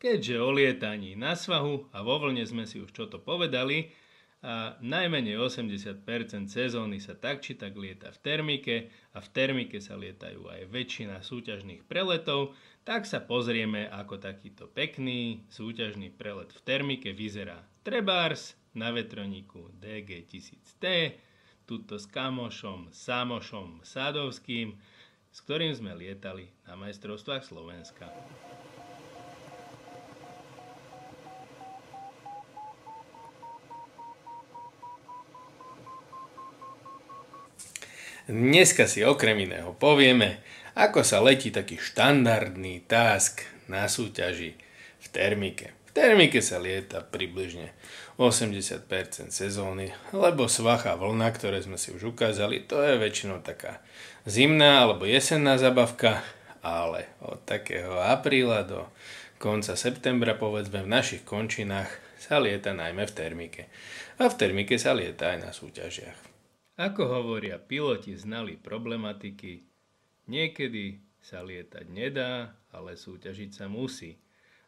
Keďže o lietaní na svahu a vo vlne sme si už čo to povedali a najmenej 80% sezóny sa tak či tak lieta v termike a v termike sa lietajú aj väčšina súťažných preletov, tak sa pozrieme, ako takýto pekný súťažný prelet v termike vyzerá. Trebárs na vetroníku DG1000T, tuto s kamošom Samošom Sadovským, s ktorým sme lietali na majstrovstvách Slovenska. Dneska si okrem iného povieme, ako sa letí taký štandardný task na súťaži v termike. V termike sa lieta približne 80% sezóny, lebo svah a vlna, ktoré sme si už ukázali, to je väčšinou taká zimná alebo jesenná zabavka, ale od takého apríla do konca septembra, povedzme v našich končinách, sa lieta najmä v termike. A v termike sa lieta aj na súťažiach. Ako hovoria piloti znali problematiky, niekedy sa lietať nedá, ale súťažiť sa musí.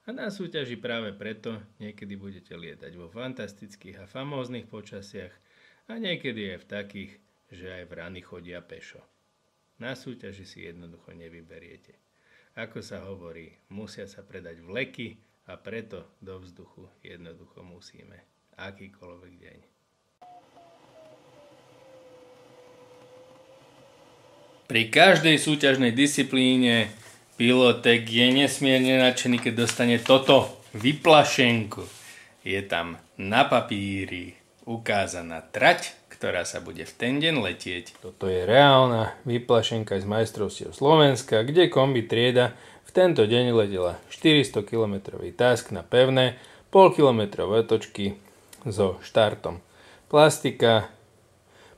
A na súťaži práve preto niekedy budete lietať vo fantastických a famóznych počasiach a niekedy aj v takých, že aj vrany chodia pešo. Na súťaži si jednoducho nevyberiete. Ako sa hovorí, musia sa predať vleky a preto do vzduchu jednoducho musíme. Akýkoľvek deň. Pri každej súťažnej disciplíne pilotek je nesmierne nadšený, keď dostane toto vyplašenku. Je tam na papíri ukázaná trať, ktorá sa bude v ten deň letieť. Toto je reálna vyplašenka z majstrovstiev Slovenska, kde kombi trieda v tento deň letela 400 km task na pevné, pol-kilometrové otočky so štartom plastika.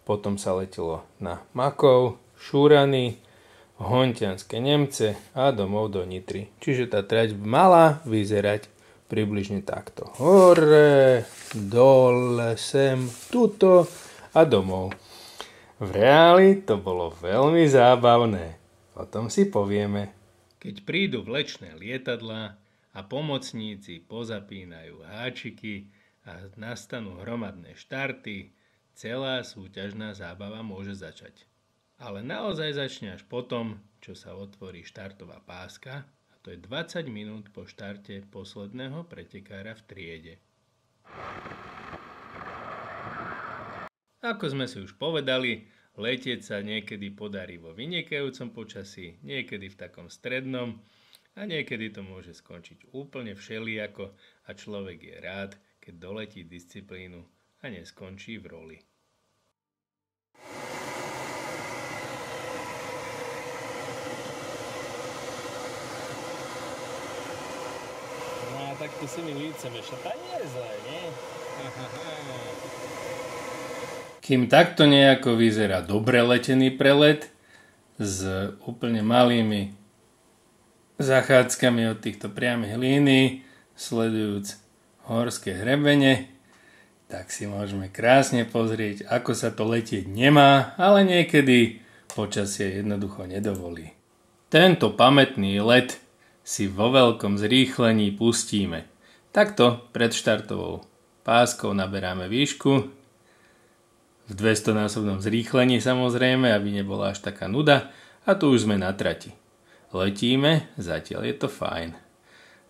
Potom sa letelo na Makov, Šúrany, Hontianske Nemce a domov do Nitry. Čiže tá trať mala vyzerať približne takto. Hore, dole, sem, tuto a domov. V reáli to bolo veľmi zábavné. O tom si povieme. Keď prídu vlečné lietadlá a pomocníci pozapínajú háčiky a nastanú hromadné štarty, celá súťažná zábava môže začať. Ale naozaj začne až potom, čo sa otvorí štartová páska, a to je 20 minút po štarte posledného pretekára v triede. Ako sme si už povedali, letieť sa niekedy podarí vo vynikajúcom počasí, niekedy v takom strednom a niekedy to môže skončiť úplne všelijako a človek je rád, keď doletí disciplínu a neskončí v roli. Tak tu si mi lícem ešte, tá nie je zlé, nie? Kým takto nejako vyzerá dobre letený prelet s úplne malými zachádzkami od týchto priamych línií, sledujúc horské hrebene, tak si môžeme krásne pozrieť, ako sa to letieť nemá, ale niekedy počasie jednoducho nedovolí. Tento pamätný let si vo veľkom zrýchlení pustíme. Takto pred štartovou páskou naberáme výšku v 200-násobnom zrýchlení samozrejme, aby nebola až taká nuda a tu už sme na trati. Letíme, zatiaľ je to fajn.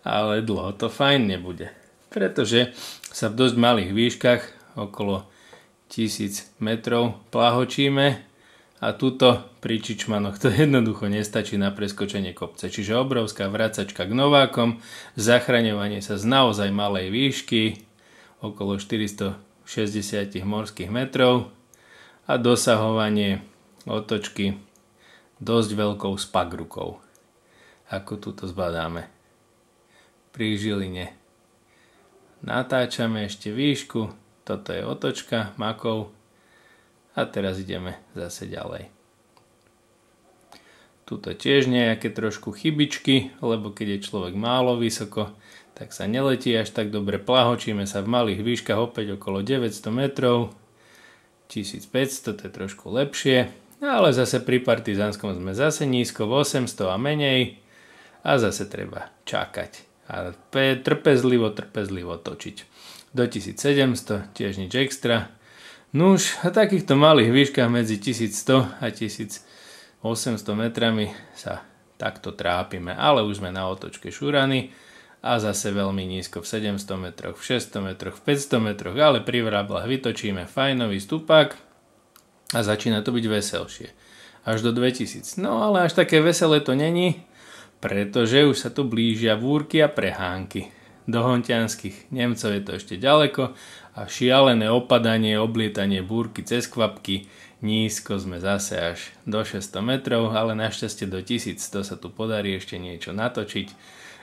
Ale dlho to fajn nebude, pretože sa v dosť malých výškach okolo 1000 metrov plahočíme a tuto pri Čičmanoch to jednoducho nestačí na preskočenie kopce. Čiže obrovská vracačka k novákom, zachraňovanie sa z naozaj malej výšky, okolo 460 morských metrov a dosahovanie otočky dosť veľkou spagrukou. Ako tuto zbadáme. Pri Žiline natáčame ešte výšku, toto je otočka Makov. A teraz ideme zase ďalej. Tuto tiež nejaké trošku chybičky, lebo keď je človek málo vysoko, tak sa neletí až tak dobre. Plahočíme sa v malých výškach opäť okolo 900 metrov. 1500, to je trošku lepšie. Ale zase pri Partizánskom sme zase nízko v 800 a menej. A zase treba čakať. a trpezlivo točiť. Do 1700, tiež nič extra. Nuž, a takýchto malých výškach medzi 1100 a 1800 metrami sa takto trápime, ale už sme na otočke šúrany a zase veľmi nízko v 700 metroch, v 600 metroch, v 500 metroch, ale pri vrablách vytočíme fajnový stupák a začína to byť veselšie. Až do 2000. No ale až také veselé to není, pretože už sa tu blížia búrky a prehánky. Do hontianských Nemcov je to ešte ďaleko a šialené opadanie, oblietanie búrky cez kvapky. Nízko sme zase až do 600 metrov, ale našťastie do 1100 sa tu podarí ešte niečo natočiť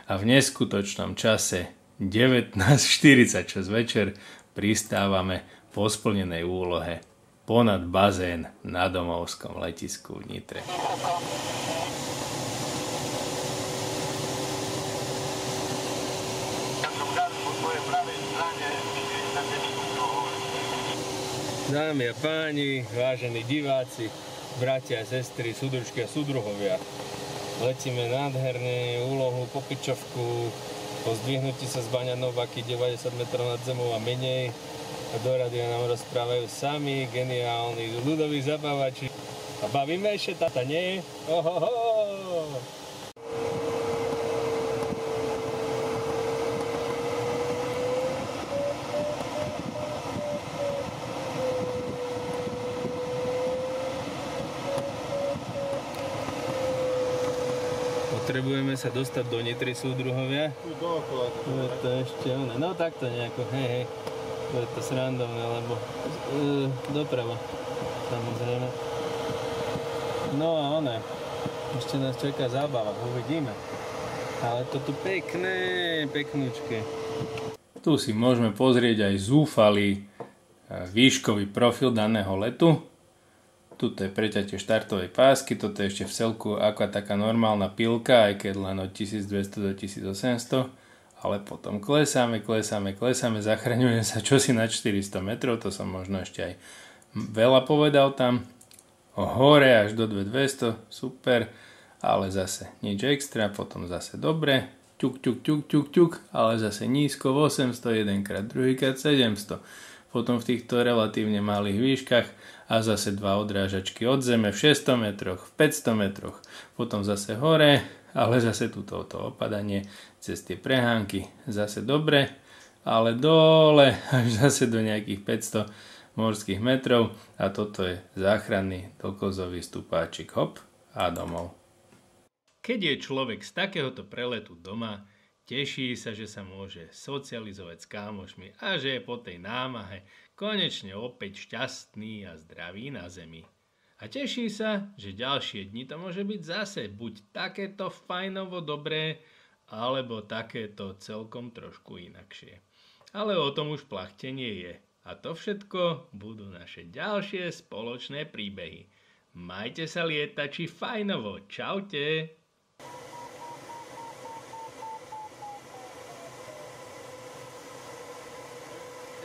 a v neskutočnom čase 19:46 večer pristávame po splnenej úlohe ponad bazén na domovskom letisku v Nitre. Dámy a páni, vážení diváci, bratia a sestry, súdružky a súdruhovia. Letíme nádherne, úlohu po pičovku, po zdvihnutí sa z Baňanovaky 90 metrov nad zemou a menej. A do rádia nám rozprávajú sami geniálni ľudoví zabávači. A bavíme ešte, tata, nie? Ohoho! Potrebujeme sa dostať do Nitry, súdruhovia. Tu dookola. To ešte ono. No takto nejako, hej. To je to srandovné, lebo doprava, samozrejme. No a one, ešte nás čaká zábava, uvidíme. Ale to tu peknúčke. Tu si môžeme pozrieť aj zúfalý výškový profil daného letu. Tuto je preťatie štartovej pásky, toto je ešte v celku ako taká normálna pilka, aj keď len od 1200 do 1800. Ale potom klesáme, zachraňujeme sa čosi na 400 metrov, to som možno ešte aj veľa povedal tam. Hore až do 2200, super, ale zase nič extra, potom zase dobre, ťuk, ale zase nízko v 800, jedenkrát, druhýkrát 700. Potom v týchto relatívne malých výškach a zase dva odrážačky od zeme v 600 metroch, v 500 metroch, potom zase hore, ale zase túto opadanie cez tie prehánky zase dobre, ale dole až zase do nejakých 500 morských metrov a toto je záchranný dokozový stupáčik, hop a domov. Keď je človek z takéhoto preletu doma, teší sa, že sa môže socializovať s kámošmi a že je po tej námahe konečne opäť šťastný a zdravý na zemi. A teší sa, že ďalšie dni to môže byť zase buď takéto fajnovo dobré, alebo takéto celkom trošku inakšie. Ale o tom už plachtenie je. A to všetko budú naše ďalšie spoločné príbehy. Majte sa lietači fajnovo. Čaute!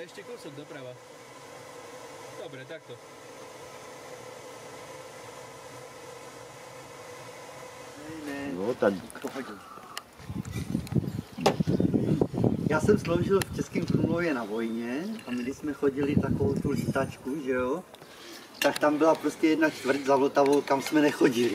Ešte kúsok doprava. Dobre, takto. No, tak to hodil. Já jsem sloužil v Českém Krumlově na vojně a my když jsme chodili takovou tu lítačku, že jo, tak tam byla prostě 1/4 za Vltavou, kam jsme nechodili.